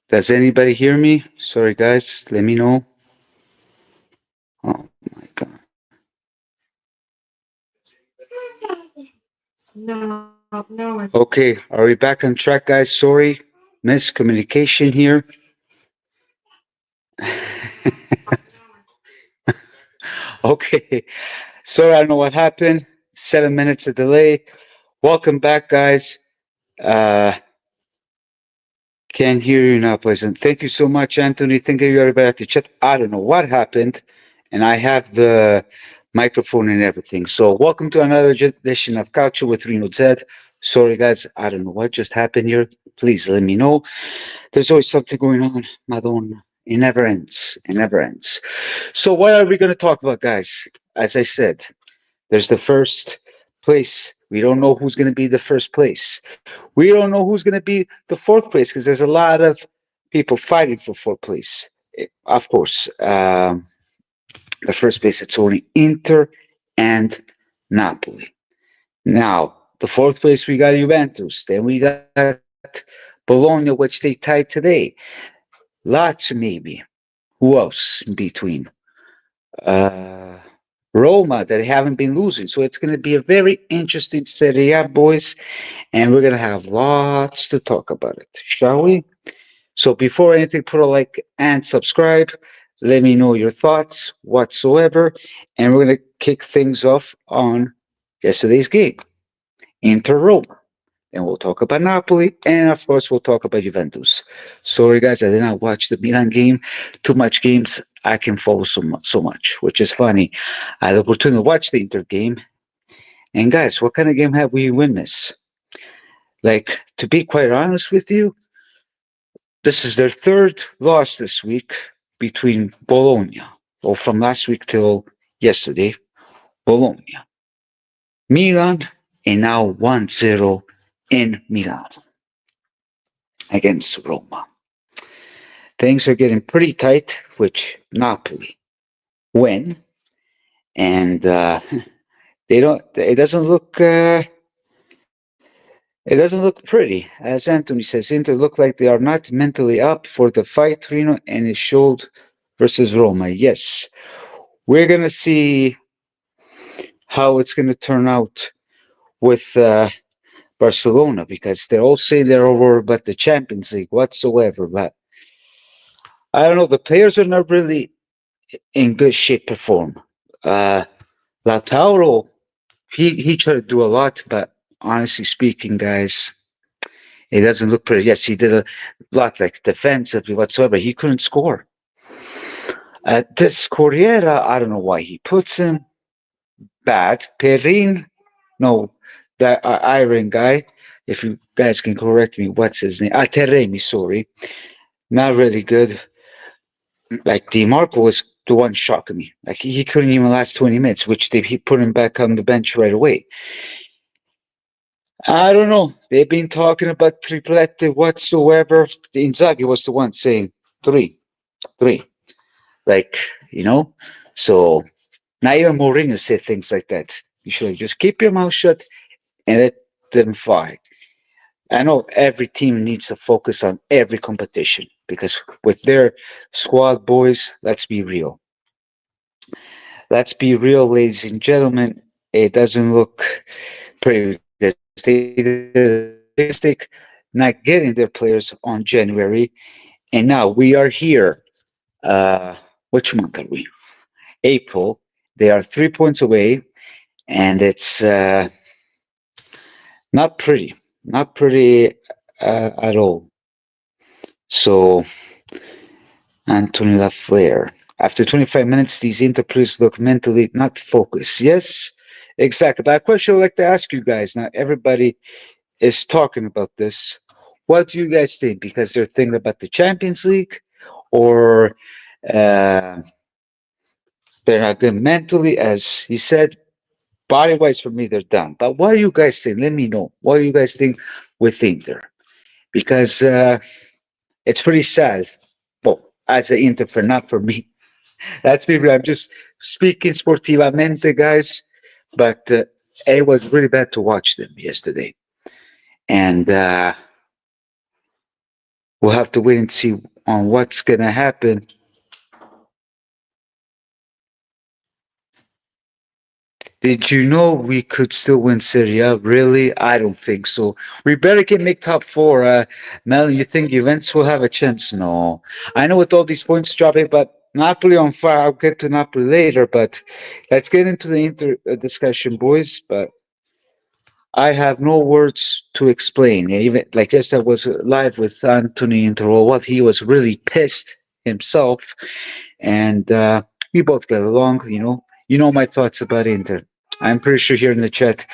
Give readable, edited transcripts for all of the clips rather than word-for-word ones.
Does anybody hear me? Sorry, guys. Let me know. Oh my God. No. Okay, are we back on track, guys? Sorry, miscommunication here. Okay, sorry, I don't know what happened. 7 minutes of delay. Welcome back, guys. Uh, Can't hear you now, pleasant. Thank you so much, Anthony. Thank you, everybody at the chat. I don't know what happened, and I have the microphone and everything. So, welcome to another edition of Culture with Rino Z. Sorry, guys, I don't know what just happened here. Please let me know. There's always something going on, Madonna. It never ends. It never ends. So, what are we going to talk about, guys? As I said, there's the first place. We don't know who's going to be the first place. We don't know who's going to be the fourth place because there's a lot of people fighting for fourth place. Of course, the first place it's only Inter and Napoli. Now, the fourth place we got Juventus. Then we got Bologna, which they tied today. Lazio maybe. Who else in between? Uh, Roma that haven't been losing. So it's going to be a very interesting Serie A, boys, and we're going to have lots to talk about it, shall we? So before anything, put a like and subscribe. Let me know your thoughts whatsoever, and we're going to kick things off on yesterday's game, Inter Roma. And we'll talk about Napoli, and of course, we'll talk about Juventus. Sorry, guys, I did not watch the Milan game. Too much games. I can follow so much, which is funny. I had the opportunity to watch the Inter game. And guys, what kind of game have we witnessed? Like, to be quite honest with you, this is their third loss this week between Bologna, or from last week till yesterday, Bologna, Milan, and now 1-0 in Milan against Roma. Things are getting pretty tight, which Napoli win, and they don't. It doesn't look pretty. As Anthony says, Inter look like they are not mentally up for the fight, Reno, and it showed versus Roma. Yes, we're gonna see how it's gonna turn out with Barcelona because they all say they're over about the Champions League whatsoever. But I don't know. The players are not really in good shape to perform. Uh, Lautaro, he tried to do a lot, but honestly speaking, guys, it doesn't look pretty. Yes, he did a lot like defensively whatsoever. He couldn't score. This Corriera, I don't know why he puts him bad. Perrin, no, that Iron guy. If you guys can correct me, what's his name? Teremi, sorry. Not really good. Like DiMarco was the one shocking me. Like he couldn't even last 20 minutes, which he put him back on the bench right away. I don't know. They've been talking about triplete whatsoever. Inzaghi was the one saying three, three. Like, you know? So now even Mourinho said things like that. You should just keep your mouth shut and let them fight. I know every team needs to focus on every competition because with their squad boys, let's be real. Let's be real, ladies and gentlemen. It doesn't look pretty because they did a big mistake not getting their players on January, and now we are here. Which month are we? April. They are 3 points away, and it's not pretty. Not pretty at all. So Anthony Lafleur. After 25 minutes, these interpreters look mentally not focused. Yes, exactly. But a question I'd like to ask you guys now, everybody is talking about this. What do you guys think? Because they're thinking about the Champions League, or uh, they're not good mentally, as he said. Body wise, for me, they're done. But what do you guys think? Let me know. What do you guys think with Inter? Because it's pretty sad. Well, as an Inter fan, not for me. That's me. I'm just speaking sportivamente, guys. But it was really bad to watch them yesterday. And We'll have to wait and see on what's going to happen. Did you know we could still win Serie A? Really? I don't think so. We better get make top four. Mel, you think Juventus will have a chance? No. I know with all these points dropping, but Napoli on fire. I'll get to Napoli later, but let's get into the Inter discussion, boys. But I have no words to explain. Even like yes, I was live with Anthony Interro. What he was really pissed himself, and we both get along. You know my thoughts about Inter. I'm pretty sure here in the chat,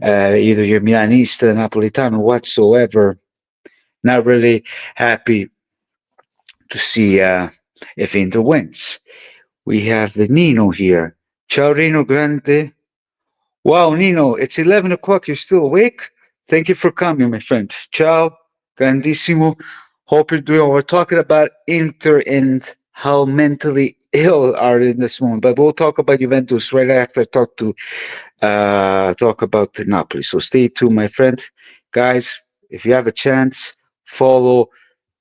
either you're Milanista, Napolitano, whatsoever, not really happy to see if Inter wins. We have Nino here. Ciao Rino Grande. Wow, Nino, it's 11 o'clock. You're still awake? Thank you for coming, my friend. Ciao, grandissimo. Hope you're doing well. We're talking about Inter and how mentally ill are in this moment. But we'll talk about Juventus right after I talk about Napoli. So stay tuned, my friend. Guys, if you have a chance, follow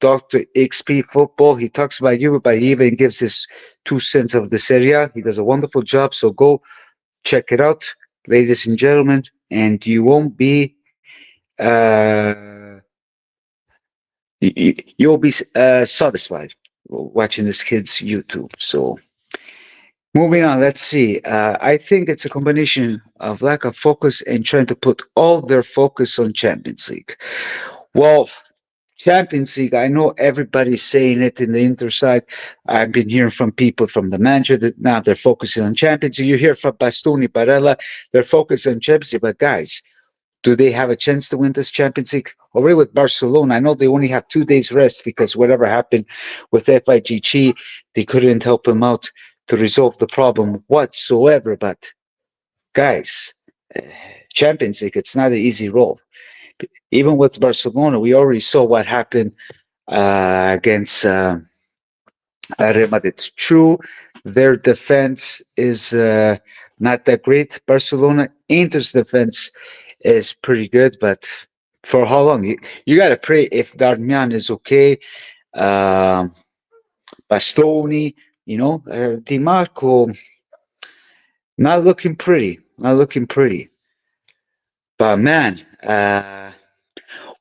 Dr. XP Football. He talks about you, but he even gives his 2 cents of the Serie. He does a wonderful job. So go check it out, ladies and gentlemen, and you won't be you'll be satisfied watching this kid's YouTube. So moving on, let's see. I think it's a combination of lack of focus and trying to put all their focus on Champions League. Well, Champions League, I know everybody's saying it in the Inter side. I've been hearing from people from the manager that now they're focusing on Champions League. You hear from Bastoni, Barella, they're focused on Champions League. But guys, do they have a chance to win this Champions League? Already with Barcelona, I know they only have 2 days rest because whatever happened with FIGG, they couldn't help them out to resolve the problem whatsoever. But guys, uh, Champions League, it's not an easy role. Even with Barcelona, we already saw what happened against Real Madrid. True, their defense is not that great. Barcelona, Inter's defense is pretty good, but for how long? You got to pray if Darmian is okay. Um, Bastoni, Di Marco, not looking pretty. Not looking pretty. But man,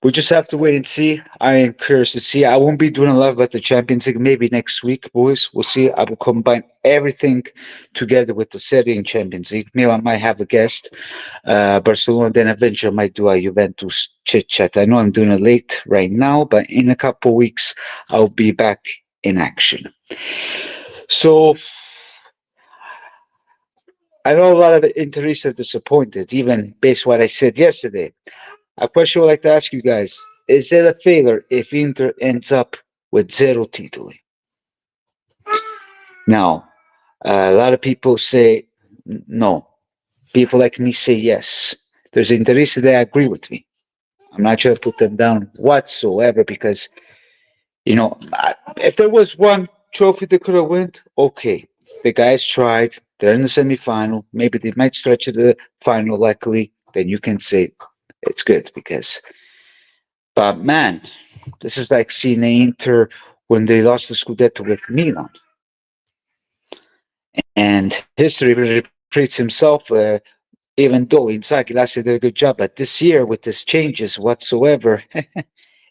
we just have to wait and see. I am curious to see. I won't be doing a lot about the Champions League. Maybe next week, boys. We'll see. I will combine everything together with the Serie and Champions League. Maybe I might have a guest, Barcelona. Then eventually I might do a Juventus chit chat. I know I'm doing it late right now, but in a couple of weeks I'll be back in action. So I know a lot of the Interistas are disappointed, even based on what I said yesterday. A question I'd like to ask you guys. Is it a failure if Inter ends up with zero titoli? Now, a lot of people say no. People like me say yes. There's Interista that agree with me. I'm not trying to put them down whatsoever because, if there was one trophy they could have won, okay. The guys tried. They're in the semifinal. Maybe they might stretch to the final, luckily. Then you can say it's good because, but man, this is like seeing Inter when they lost the Scudetto with Milan. And history repeats himself, even though Inzaghi last year did a good job. But this year, with these changes whatsoever,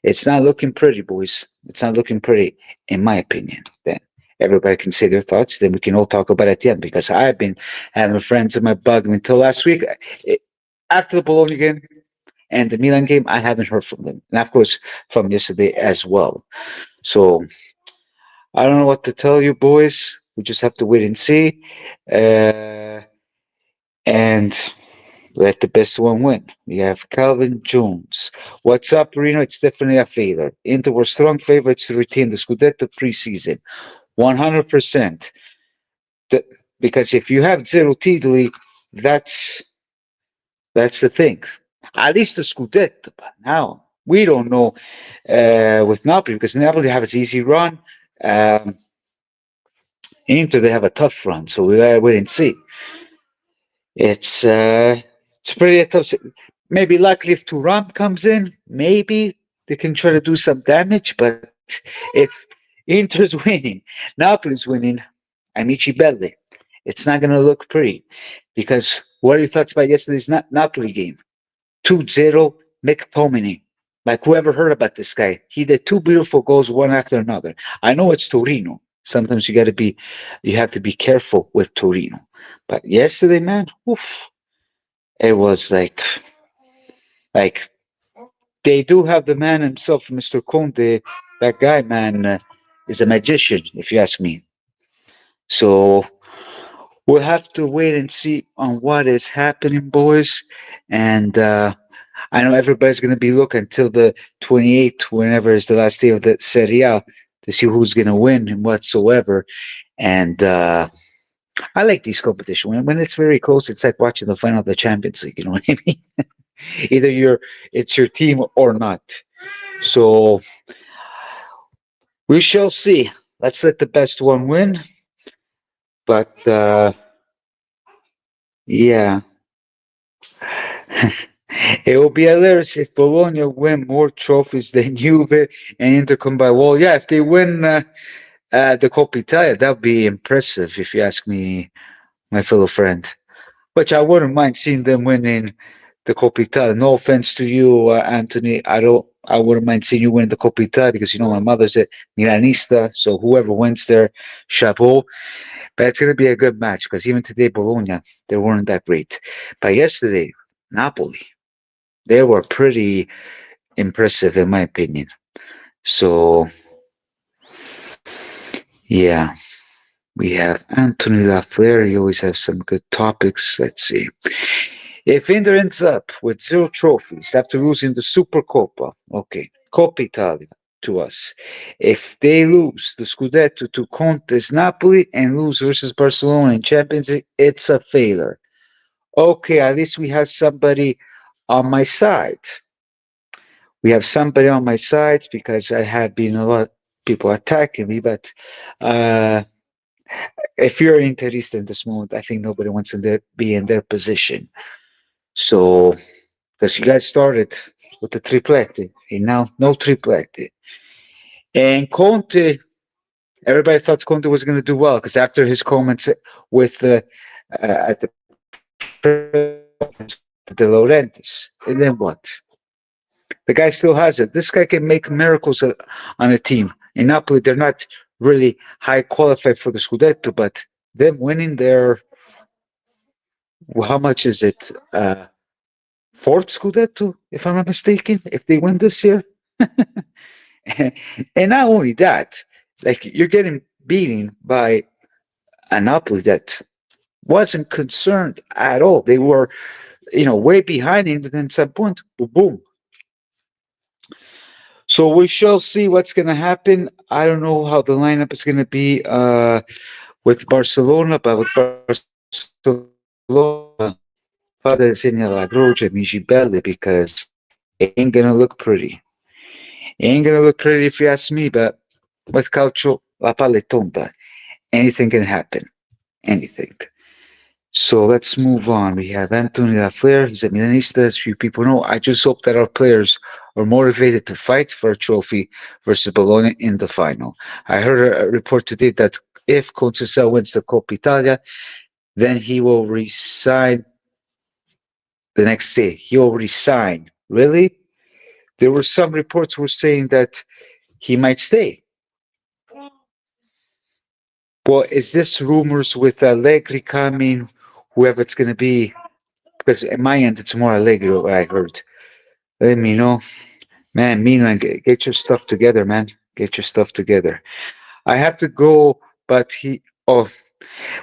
it's not looking pretty, boys. It's not looking pretty, in my opinion. Then everybody can say their thoughts. Then we can all talk about it at the end because I've been having friends in my bug until last week. After the Bologna game and the Milan game, I haven't heard from them. And of course, from yesterday as well. So I don't know what to tell you, boys. We just have to wait and see. And let the best one win. We have Calvin Jones. What's up, Reno? It's definitely a failure. Inter were strong favorites to retain the Scudetto preseason. 100%. Because if you have zero titoli, that's the thing. At least the Scudetto. But now, we don't know with Napoli because Napoli have an easy run. Um, Inter, they have a tough run. So we gotta wait and see. It's pretty tough. Maybe luckily if Turam comes in, maybe they can try to do some damage. But If Inter's winning, Napoli's winning, amici belli, it's not going to look pretty. Because what are your thoughts about yesterday's Napoli game? 2-0 McTominay. Like, whoever heard about this guy? He did two beautiful goals, one after another. I know it's Torino. Sometimes you have to be careful with Torino. But yesterday, man, oof, it was like they do have the man himself, Mr. Conte. That guy, man, is a magician, if you ask me. So we'll have to wait and see on what is happening, boys. And I know everybody's going to be looking until the 28th, whenever is the last day of the Serie A, to see who's going to win and whatsoever. And I like these competition. When it's very close, it's like watching the final of the Champions League. You know what I mean? Either it's your team or not. So we shall see. Let's let the best one win. But yeah, it will be hilarious if Bologna win more trophies than Juve and Inter combined. Well, yeah, if they win the Coppa Italia, that would be impressive, if you ask me, my fellow friend. Which I wouldn't mind seeing them winning the Coppa Italia. No offense to you, Anthony. I wouldn't mind seeing you win the Coppa Italia because you know my mother's a Milanista, so whoever wins there, chapeau. But it's going to be a good match because even today, Bologna, they weren't that great. But yesterday, Napoli, they were pretty impressive in my opinion. So yeah, we have Anthony Lafleur. You always have some good topics. Let's see. If Inter ends up with zero trophies after losing the Super Coppa, okay, Coppa Italia to us. If they lose the Scudetto to Conte's Napoli and lose versus Barcelona in Champions League, it's a failure. Okay, at least we have somebody on my side. We have somebody on my side because I have been a lot of people attacking me, but uh, if you're Interista in this moment, I think nobody wants to be in their position. So, because you guys started with the triplete, and now no triplete. And Conte, everybody thought Conte was going to do well because after his comments with at the De Laurentiis, and then what? The guy still has it. This guy can make miracles on a team. In Napoli, they're not really high qualified for the Scudetto, but them winning their, how much is it? Fourth Scudetto, if I'm not mistaken, if they win this year. And not only that, like you're getting beaten by a Napoli that wasn't concerned at all. They were, way behind, and then at some point, boom, boom. So we shall see what's going to happen. I don't know how the lineup is going to be with Barcelona, but with Barcelona, fate segna la croce, amici belli, because it ain't going to look pretty. It ain't going to look pretty if you ask me, but with calcio, la palla è tonda. Anything can happen. Anything. So let's move on. We have Anthony Lafleur. He's a Milanista, as few people know. I just hope that our players are motivated to fight for a trophy versus Bologna in the final. I heard a report today that if Conceição wins the Coppa Italia, then he will resign the next day. He will resign. Really? There were some reports were saying that he might stay. Well, is this rumors with Allegri coming, whoever it's going to be? Because at my end, it's more Allegri, what I heard. Let me know. Man, Milan, get your stuff together, man. Get your stuff together. I have to go, but oh,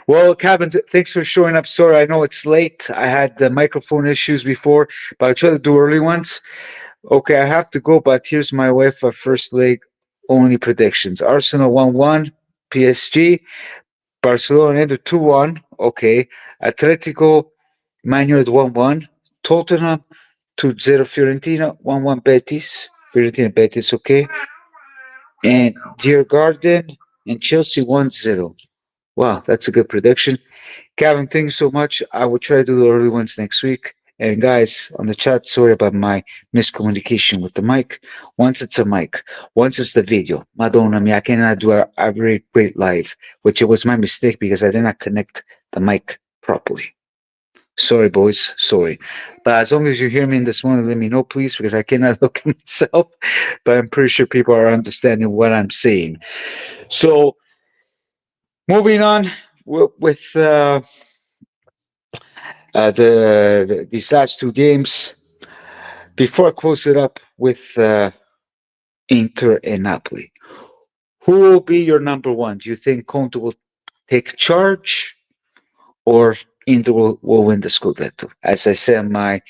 well, Kevin, thanks for showing up. Sorry, I know it's late. I had the microphone issues before, but I try to do early ones. Okay, I have to go, but here's my UEFA first leg only predictions. Arsenal 1-1, PSG, Barcelona Inter 2-1. Okay, Atletico Man United 1-1, Tottenham 2-0 Fiorentina, 1-1 Betis. Fiorentina Betis, okay. And Dear Garden and Chelsea 1-0. Wow, that's a good prediction. Kevin, thanks so much. I will try to do the early ones next week. And guys, on the chat, sorry about my miscommunication with the mic. Once it's a mic, once it's the video. Madonna mia, I cannot do a very great live, which it was my mistake because I did not connect the mic properly. Sorry, boys. Sorry. But as long as you hear me in this one, let me know, please, because I cannot look at myself. But I'm pretty sure people are understanding what I'm saying. So, moving on with these last two games. Before I close it up with Inter and Napoli, who will be your number one? Do you think Conte will take charge or Inter will win the Scudetto? As I said, my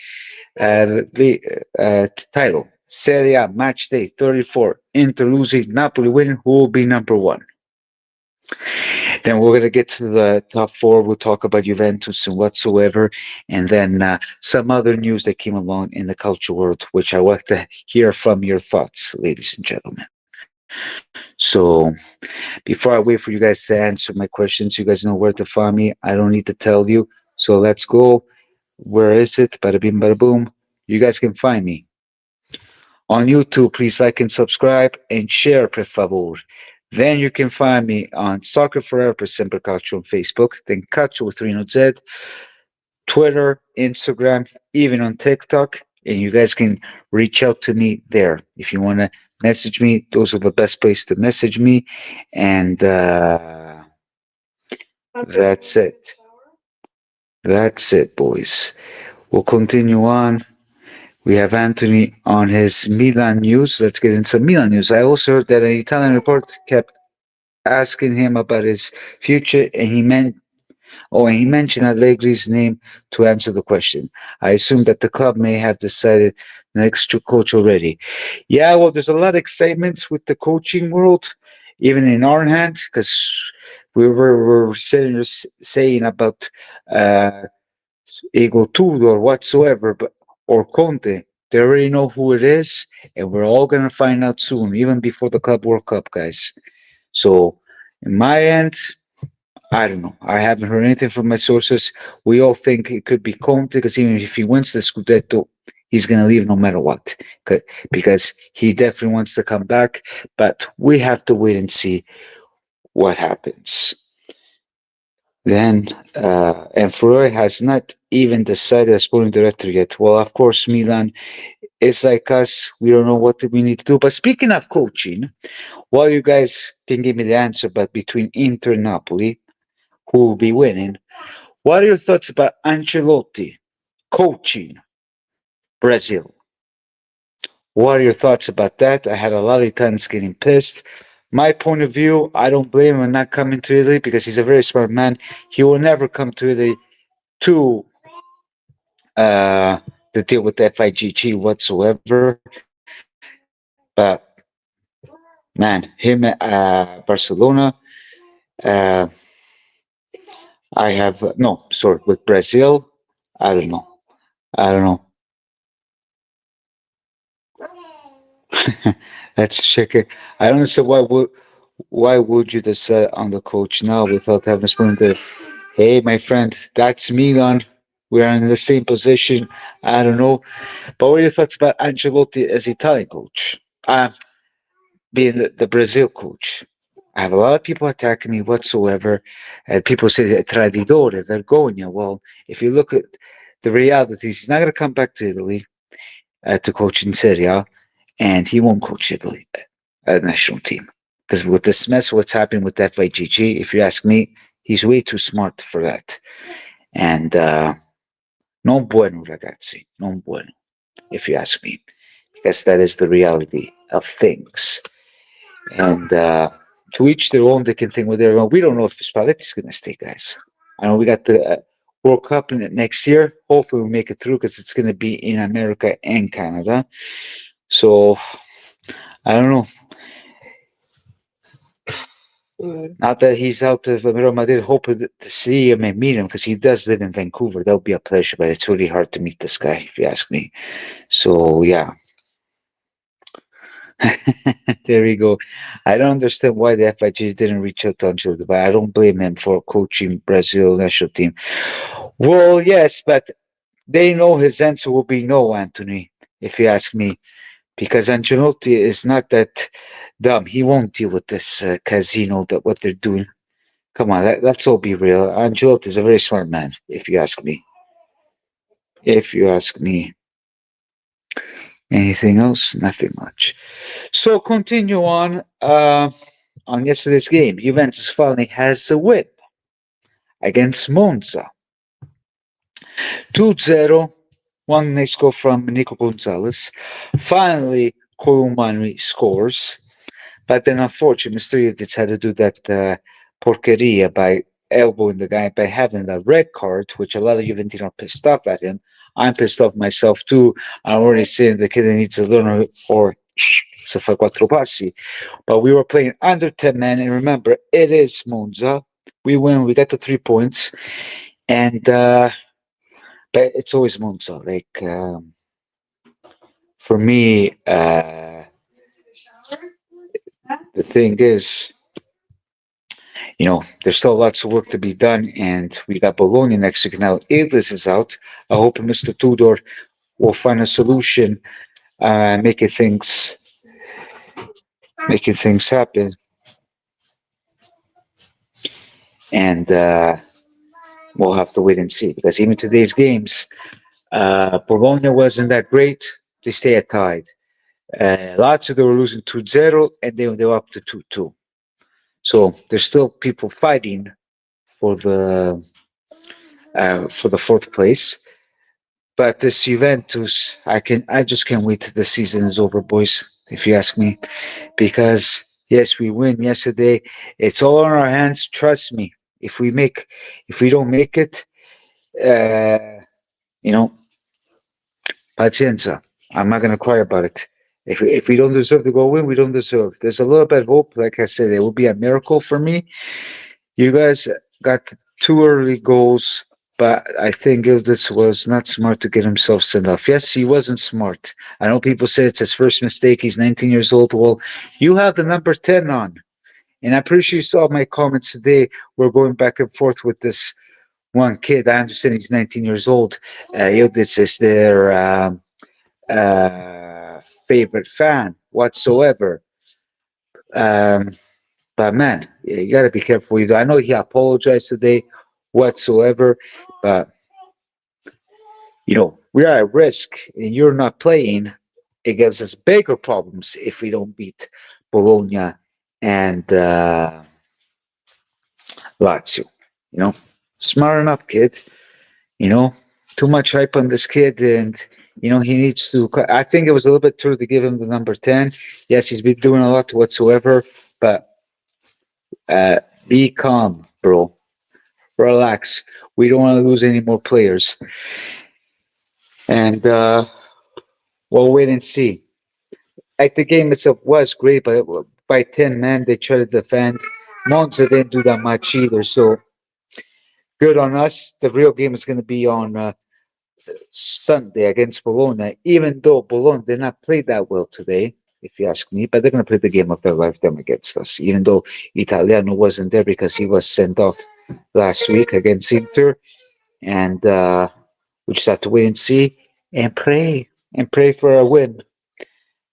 the title, Serie A Matchday 34, Inter losing, Napoli winning, who will be number one? Then we're going to get to the top four. We'll talk about Juventus and whatsoever. And then some other news that came along in the culture world, which I like to hear from your thoughts, ladies and gentlemen. So before I wait for you guys to answer my questions, you guys know where to find me. I don't need to tell you. So let's go. Where is it? Bada bing, bada boom. You guys can find me on YouTube. Please like and subscribe and share, per favor. Then you can find me on Soccer Forever per Sempre Calcio on Facebook, then Calcio with Rino Z, Twitter, Instagram, even on TikTok. And you guys can reach out to me there. If you want to message me, those are the best place to message me. And that's it. That's it, boys. We'll continue on. We have Anthony on his Milan news. Let's get into Milan news. I also heard that an Italian report kept asking him about his future, and he mentioned Allegri's name to answer the question. I assume that the club may have decided the next coach already. Yeah, well, there's a lot of excitement with the coaching world, even in our hand, because we were sitting saying about uh, Ego Tudo or whatsoever, but or Conte. They already know who it is, and we're all gonna find out soon, even before the Club World Cup, guys. So, in my end, I don't know. I haven't heard anything from my sources. We all think it could be Conte because even if he wins the Scudetto, he's going to leave no matter what because he definitely wants to come back. But we have to wait and see what happens. Then, and Fleury has not even decided as sporting director yet. Well, of course, Milan is like us. We don't know what we need to do. But speaking of coaching, while you guys can give me the answer, but between Inter and Napoli, who will be winning? What are your thoughts about Ancelotti coaching Brazil? What are your thoughts about that? I had a lot of Italians getting pissed. My point of view, I don't blame him for not coming to Italy because he's a very smart man. He will never come to Italy to uh, to deal with FIGG whatsoever. But man, him Barcelona. Uh, I have no, sorry, with Brazil. I don't know. I don't know. Let's check it. I don't understand why would you decide on the coach now without having spoken to hey my friend, that's Milan. We are in the same position. I don't know. But what are your thoughts about Ancelotti as Italian coach? Being the Brazil coach. I have a lot of people attacking me whatsoever. And people say traditore, vergogna. Well, if you look at the realities, he's not going to come back to Italy to coach in Serie A, and he won't coach Italy national team. Because with this mess, what's happening with FIGG, if you ask me, he's way too smart for that. And non bueno, ragazzi, non bueno, if you ask me, because that is the reality of things. And to each their own, they can think what they're going. We don't know if Spalletti's going to stay, guys. I know we got the World Cup in it next year. Hopefully, we'll make it through because it's going to be in America and Canada. So I don't know. Now that he's out of Real Madrid, hope to see him and meet him because he does live in Vancouver. That would be a pleasure, but it's really hard to meet this guy, if you ask me. So, yeah. There we go. I don't understand why the FIG didn't reach out to Ancelotti, but I don't blame him for coaching Brazil national team. Well, yes, but they know his answer will be no, Anthony, if you ask me, because Ancelotti is not that dumb. He won't deal with this casino that what they're doing. Come on, let's all be real. Ancelotti is a very smart man, if you ask me. If you ask me. Anything else? Nothing much. So continue on yesterday's game. Juventus finally has a win against Monza. 2-0. One nice goal from Nico Gonzalez. Finally, Colomani scores. But then, unfortunately, Mr. Yildiz had to do that porqueria by elbowing the guy by having that red card, which a lot of Juventini are pissed off at him. I'm pissed off myself too. I'm already saying the kid needs to learn or se fa quattro passi. But we were playing under 10 men, and remember, it is Monza. We win, we get the 3 points, and but it's always Monza. Like for me, the thing is, there's still lots of work to be done, and we got Bologna next week. Now, Ildiz is out. I hope Mr. Tudor will find a solution, making things happen. And we'll have to wait and see because even today's games, Bologna wasn't that great. They stay tied. Lazio, they were losing 2-0, and they were up to 2-2. So there's still people fighting for the fourth place. But this Juventus, I just can't wait till the season is over, boys. If you ask me, because yes, we win yesterday. It's all in our hands. Trust me. If we don't make it, uh, you know, pazienza. I'm not gonna cry about it. If we don't deserve to go win, we don't deserve. There's a little bit of hope. Like I said, it will be a miracle for me. You guys got two early goals, but I think Gildas was not smart to get himself sent off. Yes, he wasn't smart. I know people say it's his first mistake. He's 19 years old. Well, you have the number 10 on. And I'm pretty sure you saw my comments today. We're going back and forth with this one kid. I understand he's 19 years old. Gildas is their favorite fan whatsoever. Um, But man, you got to be careful. I know he apologized today, whatsoever. But we are at risk, and you're not playing. It gives us bigger problems if we don't beat Bologna and Lazio. You know, smarten up, kid. You know, too much hype on this kid, and he needs to. I think it was a little bit too early to give him the number 10. Yes, he's been doing a lot whatsoever, but be calm, bro. Relax. We don't want to lose any more players. And we'll wait and see. Like the game itself was great, but by 10 men, they tried to defend. Monza didn't do that much either. So good on us. The real game is going to be on Sunday against Bologna, even though Bologna did not play that well today, if you ask me. But they're going to play the game of their lifetime against us, even though Italiano wasn't there because he was sent off last week against Inter. And we just have to wait and see and pray for a win.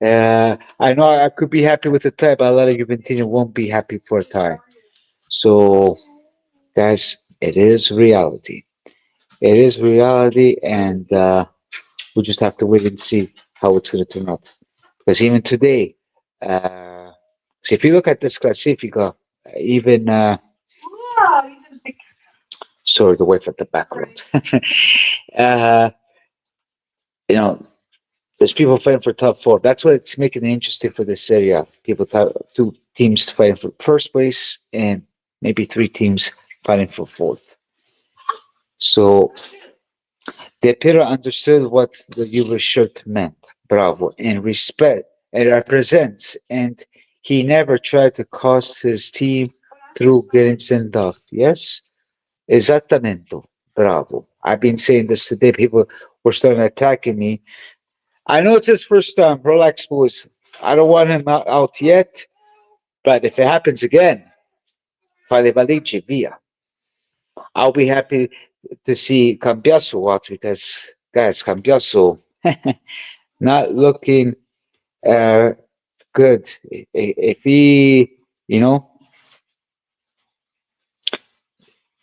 I know I could be happy with the tie, but a lot of Juventini won't be happy for a tie. So, guys, it is reality. It is reality, and we just have to wait and see how it's going to turn out. Because even today, so if you look at this Classifica, even sorry, the wife at the background. uh, you know, there's people fighting for top four. That's what it's making it interesting for this Serie. People, two teams fighting for first place, and maybe three teams fighting for fourth. So De Piero understood what the Juve shirt meant. Bravo, and respect and represents, and he never tried to cost his team through getting sent off. Yes, esattamente. Bravo. I've been saying this today. People were starting attacking me. I know it's his first time. Relax, boys. I don't want him out yet, but if it happens again, fale valigie, via. I'll be happy to see Cambiasso out because guys, Cambiaso not looking uh, good. If he, you know,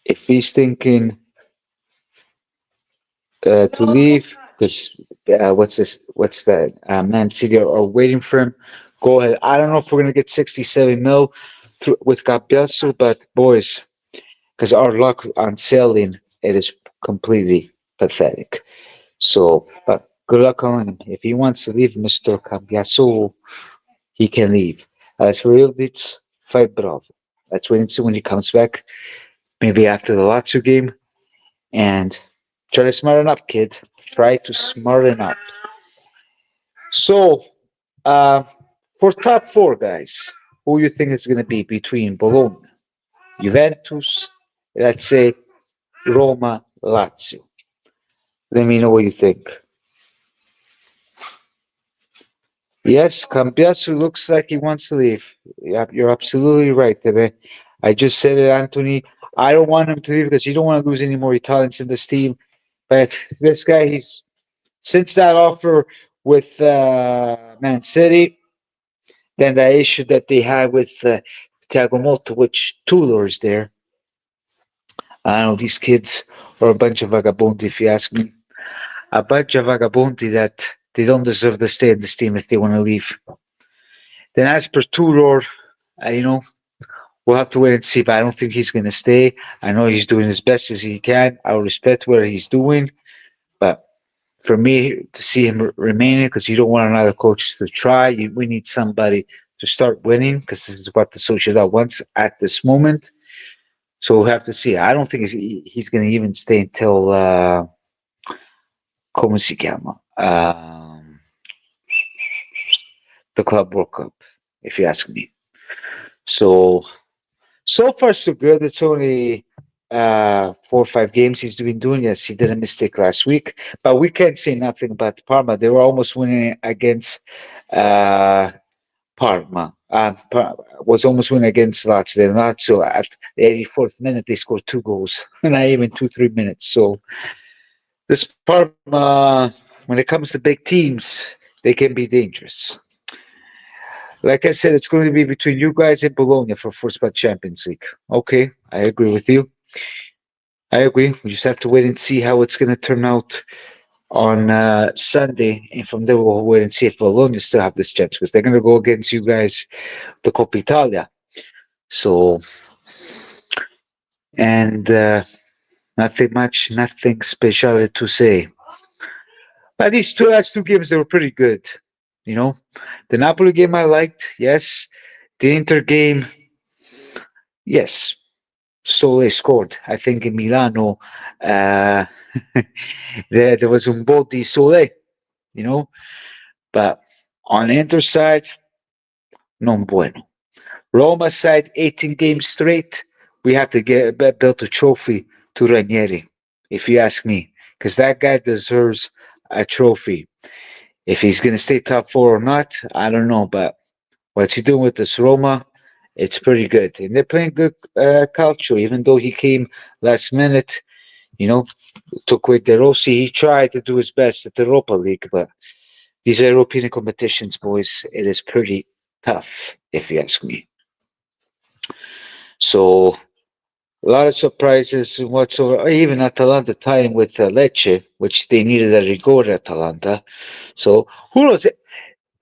if he's thinking to leave, because what's this? What's that? Man City are waiting for him. Go ahead. I don't know if we're gonna get 67 mil with Cambiaso, but boys, because our luck on selling it is completely pathetic. So, but good luck on him. If he wants to leave, Mr. Cambiaso, he can leave. As for Ildic, fight Bravo. Let's wait and see when he comes back. Maybe after the Lazio game. And try to smarten up, kid. Try to smarten up. So, uh, for top four, guys, who you think is going to be between Bologna, Juventus, let's say Roma, Lazio? Let me know what you think. Yes, Cambiaso looks like he wants to leave. Yeah, you're absolutely right, Tebe. I just said it, Anthony. I don't want him to leave because you don't want to lose any more Italians in this team. But this guy, he's since that offer with Man City, then the issue that they had with Thiago Motta, which Tudor is there. I don't know, these kids are a bunch of vagabondi, if you ask me. A bunch of vagabondi that they don't deserve to stay in this team if they want to leave. Then as per Tudor, you know, we'll have to wait and see, but I don't think he's going to stay. I know he's doing as best as he can. I respect what he's doing, but for me to see him remaining, because you don't want another coach to try. We need somebody to start winning, because this is what the Sociedad wants at this moment. So we'll have to see. I don't think he's going to even stay until como se llama? The Club World Cup, if you ask me. So so far, so good. It's only 4 or 5 games he's been doing. Yes, he did a mistake last week, but we can't say nothing about Parma. They were almost winning against uh, Parma. Was almost winning against Lazio. Then Lazio at the 84th minute they scored 2 goals, not even 2 3 minutes. So this Parma, when it comes to big teams, they can be dangerous. Like I said, it's going to be between you guys and Bologna for first spot Champions League. Okay, I agree with you. I agree. We just have to wait and see how it's going to turn out on Sunday, and from there we'll wait and see if Bologna still have this chance because they're going to go against you guys, the Coppa Italia. So, and nothing much, nothing special to say. But these last 2 games they were pretty good. You know, the Napoli game I liked, yes. The Inter game, yes. So they scored. I think in Milano, uh, there was un po' di sole, you know. But on the Inter side, non bueno. Roma side, 18 games straight. We have to get built a trophy to Ranieri, if you ask me, because that guy deserves a trophy. If he's going to stay top four or not, I don't know. But what's he doing with this Roma? It's pretty good. And they're playing good culture, even though he came last minute, you know, took with De Rossi. He tried to do his best at the Europa League, but these European competitions, boys, it is pretty tough, if you ask me. So a lot of surprises and whatsoever. Even Atalanta tying with Lecce, which they needed a rigore Atalanta. So who knows?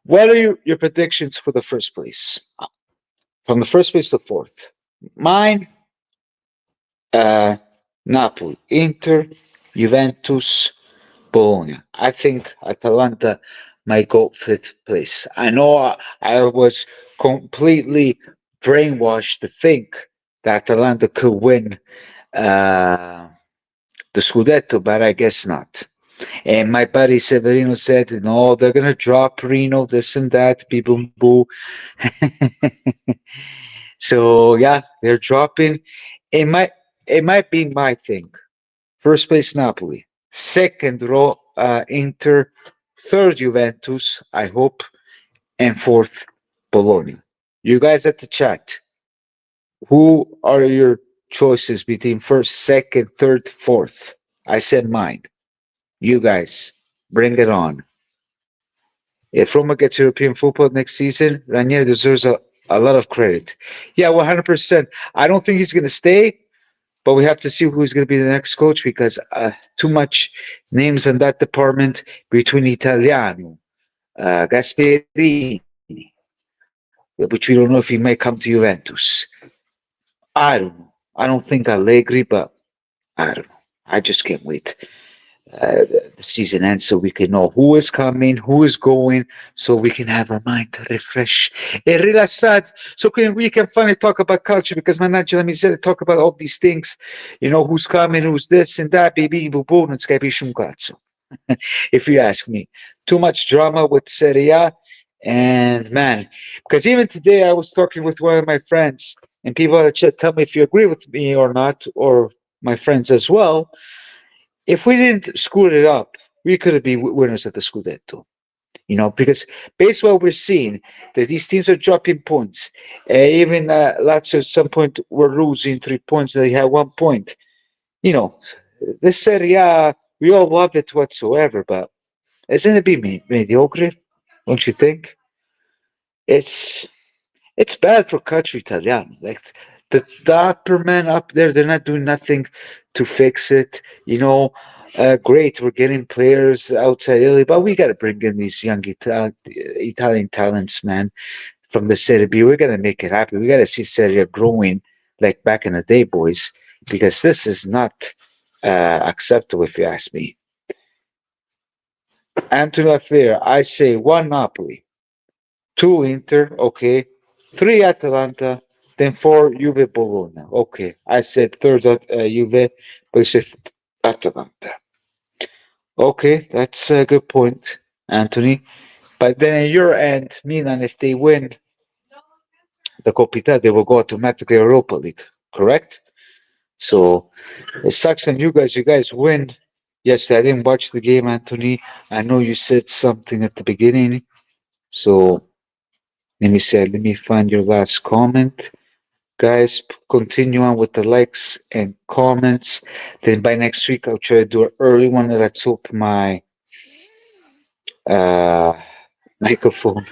What are your predictions for the first place? From the first place to fourth. Mine, uh, Napoli, Inter, Juventus, Bologna. I think Atalanta might go fifth place. I know I was completely brainwashed to think that Atalanta could win uh, the Scudetto, but I guess not. And my buddy Severino said, no, they're going to drop Rino, this and that, beep boom boo. So, yeah, they're dropping. It might, it might be my thing. First place Napoli, second row Inter, third Juventus, I hope, and fourth Bologna. You guys at the chat, who are your choices between first, second, third, fourth? I said mine. You guys, bring it on. If Roma gets European football next season, Ranieri deserves a lot of credit. Yeah, 100%. I don't think he's going to stay, but we have to see who's going to be the next coach because too much names in that department between Italiano, Gasperini, which we don't know if he may come to Juventus. I don't know. I don't think Allegri, but I don't know. I just can't wait. The season ends so we can know who is coming, who is going, so we can have our mind refresh and rilassat. So we can finally talk about culture because mannaggia la miseria, talk about all these things, who's coming, who's this and that, baby, boo boo, non si capisce un cazzo. If you ask me. Too much drama with Serie A, and man, because even today I was talking with one of my friends, and people in the chat tell me if you agree with me or not, or my friends as well, if we didn't screw it up, we could be winners at the Scudetto. Because based on what we're seeing, that these teams are dropping points. Even Lazio at some point were losing 3 points. They had 1 point. You know, this Serie A, we all love it whatsoever, but isn't it be mediocre? Don't you think? It's it's bad for Calcio Italiano. Like the upper men up there, they're not doing nothing to fix it. Great, we're getting players outside Italy, but we got to bring in these young Italian talents, man, from the Serie B. We got to make it happen. We got to see Serie growing like back in the day, boys, because this is not acceptable, if you ask me. And to left there, I say one Napoli, two Inter, okay, three Atalanta, then four Juve Bologna. Okay, I said third Juve, but you said Atalanta. Okay, that's a good point, Anthony. But then at your end, Milan, if they win the Coppa Italia, they will go automatically Europa League, correct? So it sucks on you guys. You guys win. Yes, I didn't watch the game, Anthony. I know you said something at the beginning. So let me say, let me find your last comment. Guys, continue on with the likes and comments. Then by next week, I'll try to do an early one. Let's hope my uh, microphone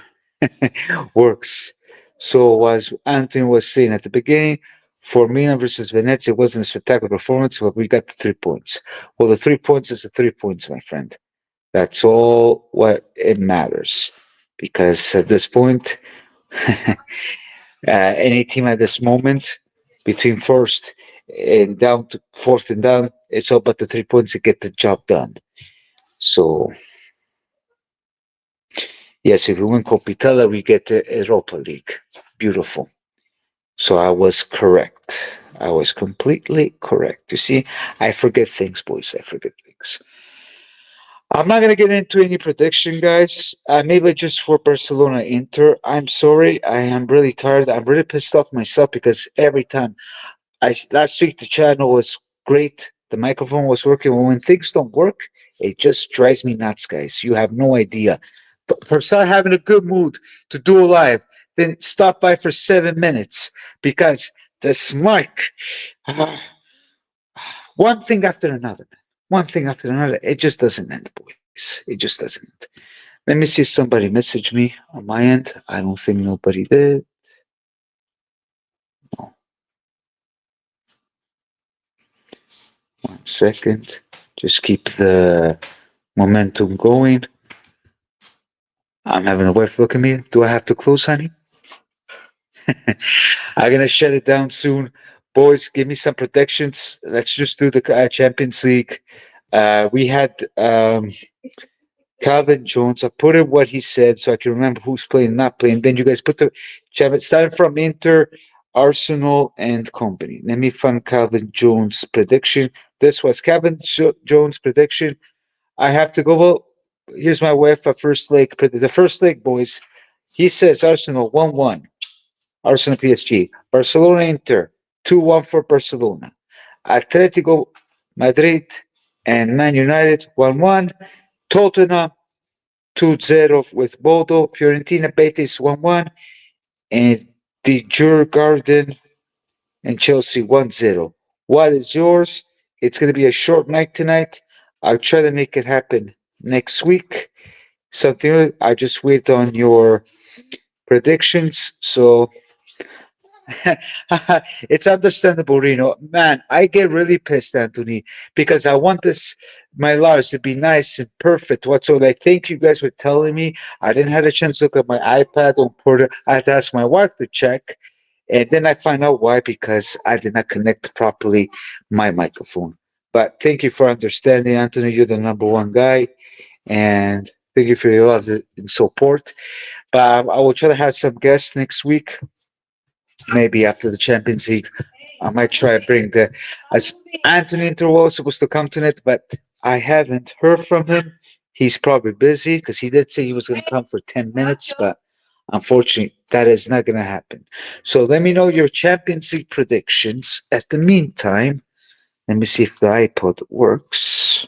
works. So, as Anthony was saying at the beginning, for Milan versus Venezia, it wasn't a spectacular performance, but we got the 3 points. Well, the 3 points is the 3 points, my friend. That's all what it matters. Because at this point, any team at this moment, between first and down to fourth and down, it's all about the 3 points to get the job done. So, yes, if we win Coppa Italia, we get the Europa League. Beautiful. So I was correct. I was completely correct. You see, I forget things, boys. I forget things. I'm not gonna get into any prediction, guys. Maybe just for Barcelona Inter. I'm sorry. I am really tired. I'm really pissed off myself because every time last week the channel was great. The microphone was working. But when things don't work, it just drives me nuts, guys. You have no idea. But for start having a good mood to do a live, then stop by for 7 minutes because this mic, ah, one thing after another, one thing after another, it just doesn't end, boys. It just doesn't. Let me see if somebody messaged me on my end. I don't think nobody did. No, 1 second. Just keep the momentum going. I'm having a wife look at me. Do I have to close, honey? I'm gonna shut it down soon. Boys, give me some predictions. Let's just do the Champions League. We had Calvin Jones. I put in what he said so I can remember who's playing, not playing. Then you guys put the Champions starting from Inter, Arsenal, and company. Let me find Calvin Jones' prediction. This was Calvin Jones' prediction. I have to go. Well, here's my UEFA first leg. The first leg, boys. He says Arsenal 1-1. Arsenal PSG. Barcelona Inter 2-1 for Barcelona. Atletico Madrid and Man United 1-1. Tottenham 2-0 with Bodo. Fiorentina Betis 1-1. And the Garden and Chelsea 1-0. What is yours? It's going to be a short night tonight. I'll try to make it happen next week. Something I just wait on your predictions. So it's understandable, Reno. Man, I get really pissed, Anthony, because I want this my lives to be nice and perfect. Whatsoever. I think you guys were telling me I didn't have a chance to look at my iPad or put it. I had to ask my wife to check, and then I find out why because I did not connect properly my microphone. But thank you for understanding, Anthony. You're the number one guy, and thank you for your love and support. But I will try to have some guests next week, maybe after the Champions League. I might try to bring as Anthony Inter was supposed to come tonight, but I haven't heard from him. He's probably busy because he did say he was going to come for 10 minutes, but unfortunately, that is not going to happen. So let me know your Champions League predictions. At the meantime, let me see if the iPod works.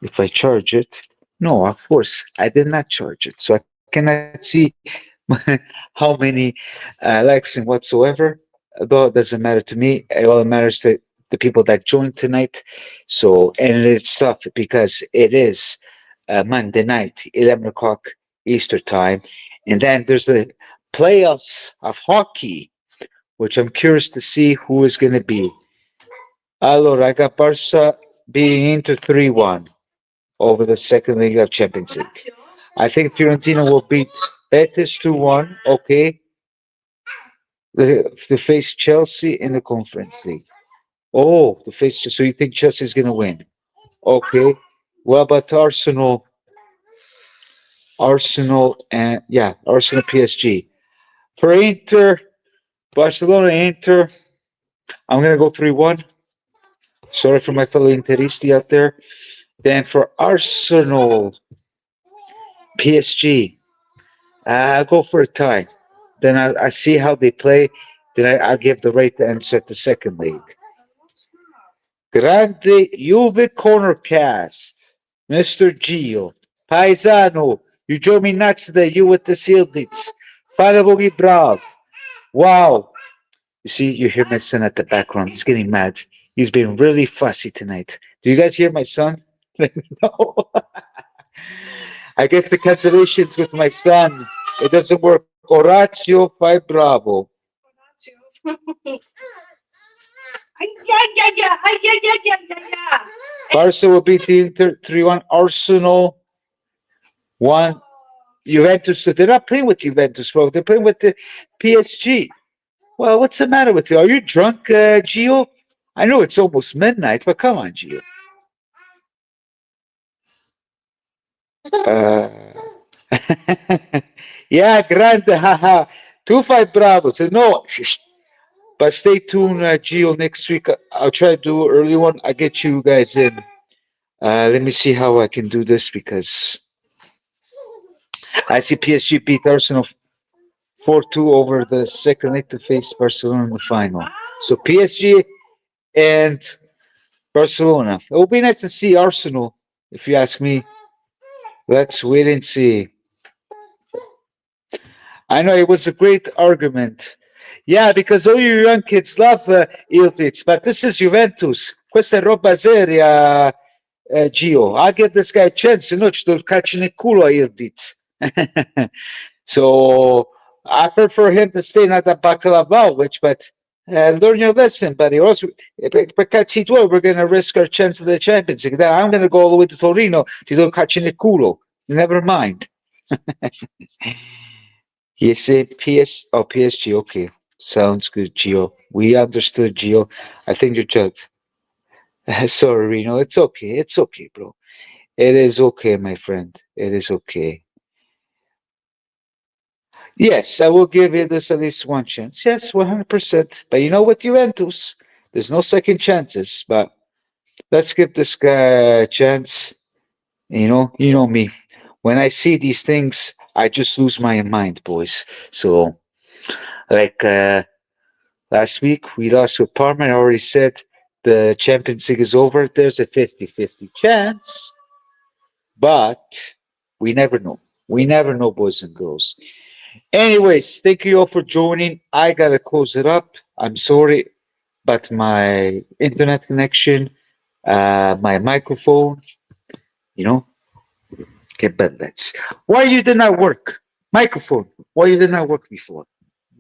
If I charge it. No, of course, I did not charge it. So I cannot see how many likes and whatsoever. Though it doesn't matter to me. All it matters to the people that joined tonight. So, and it's tough because it is Monday night, 11 o'clock Easter time. And then there's the playoffs of hockey, which I'm curious to see who is going to be. Allora, I got Barca being into 3-1 over the second leg of Champions League. I think Fiorentina will beat Betis 2-1, okay, to face Chelsea in the Conference League. Oh, to face so you think Chelsea is going to win? Okay. What about Arsenal? Arsenal and yeah, Arsenal PSG. For Inter, Barcelona Inter, I'm going to go 3-1. Sorry for my fellow Interisti out there. Then for Arsenal PSG, I'll go for a tie. Then I see how they play. Then I'll give the right answer at the second leg. Grande Juve Cornercast. Mr. Gio. Paesano. You drove me nuts today. You with the Sildits. Finally, brav. Wow. You see, you hear my son at the background. He's getting mad. He's been really fussy tonight. Do you guys hear my son? Let me know. I guess the cancellations with my son. It doesn't work. Orazio fai bravo. Barca will beat the Inter 3-1. Arsenal 1. Juventus. They're not playing with Juventus, bro. They're playing with the PSG. Well, what's the matter with you? Are you drunk, Gio? I know it's almost midnight, but come on, Gio. Uh, yeah, grande, haha. 2-5 bravo. So no, but stay tuned, Gio. Next week, I'll try to do an early one. I'll get you guys in. Let me see how I can do this because I see PSG beat Arsenal 4-2 over the second leg to face Barcelona in the final. So PSG and Barcelona. It will be nice to see Arsenal, if you ask me. Let's wait and see. I know it was a great argument. Yeah, because all you young kids love Ildiz, but this is Juventus. Questa è roba seria, Gio. I'll give this guy a chance. No, ci do catching nel culo a Ildiz. So I prefer him to stay not at Bacalavaovic, but learn your lesson, buddy. Also, we're going to risk our chance of the Champions League. I'm going to go all the way to Torino to do catching nel culo. Never mind. You say PSG. Okay, sounds good, Gio. We understood, Gio. I think you're just sorry, Reno. It's okay. It's okay, bro. It is okay, my friend. It is okay. Yes, I will give you this at least one chance. Yes, 100%. But you know, with Juventus, there's no second chances. But let's give this guy a chance. You know me. When I see these things, I just lose my mind, boys. So, like last week, we lost with Parma. I already said the Champions League is over. There's a 50-50 chance, but we never know. We never know, boys and girls. Anyways, thank you all for joining. I gotta close it up. I'm sorry, but my internet connection, my microphone. You know, che bellezza. Why you did not work? Microphone. Why you did not work before?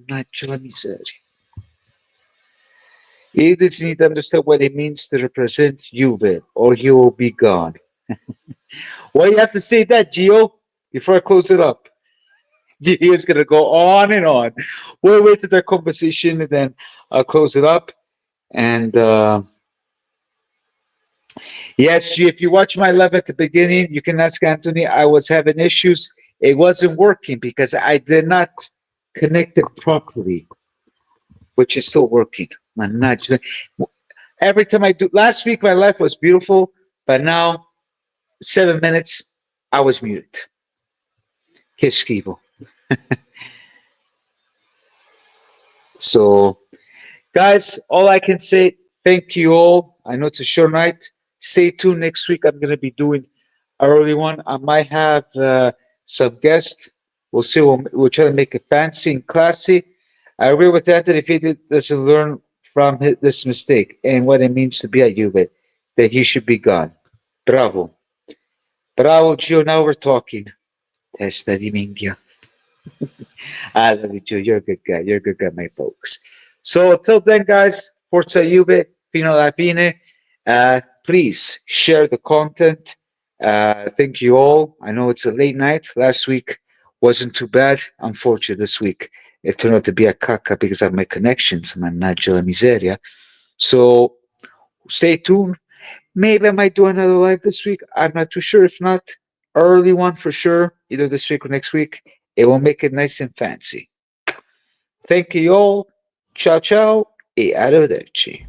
Mannaggia la miseria. He doesn't need to understand what it means to represent Juve, or he will be gone. Why you have to say that, Gio? Before I close it up. Gio's gonna go on and on. We'll wait to their conversation and then I'll close it up. And yes, G, if you watch my live at the beginning, you can ask Anthony. I was having issues. It wasn't working because I did not connect it properly, which is still working. Mannaggia. Every time I do, last week my life was beautiful, but now 7 minutes, I was muted. Che schifo. So, guys, all I can say, thank you all. I know it's a short night. Stay tuned next week. I'm going to be doing an early one. I might have some guests. We'll see. We'll try to make it fancy and classy. I agree with Anthony. If he doesn't learn from this mistake and what it means to be at Juve, that he should be gone. Bravo. Bravo, Gio. Now we're talking. Testa di minchia. I love you, Joe. You're a good guy. You're a good guy, my folks. So until then, guys, Forza Juve, fino alla fine. Please share the content. Thank you all. I know it's a late night. Last week wasn't too bad. Unfortunately, this week it turned out to be a cacca because of my connections. Mannaggia la miseria. So stay tuned. Maybe I might do another live this week. I'm not too sure. If not, early one for sure, either this week or next week. It will make it nice and fancy. Thank you all. Ciao, ciao, e arrivederci.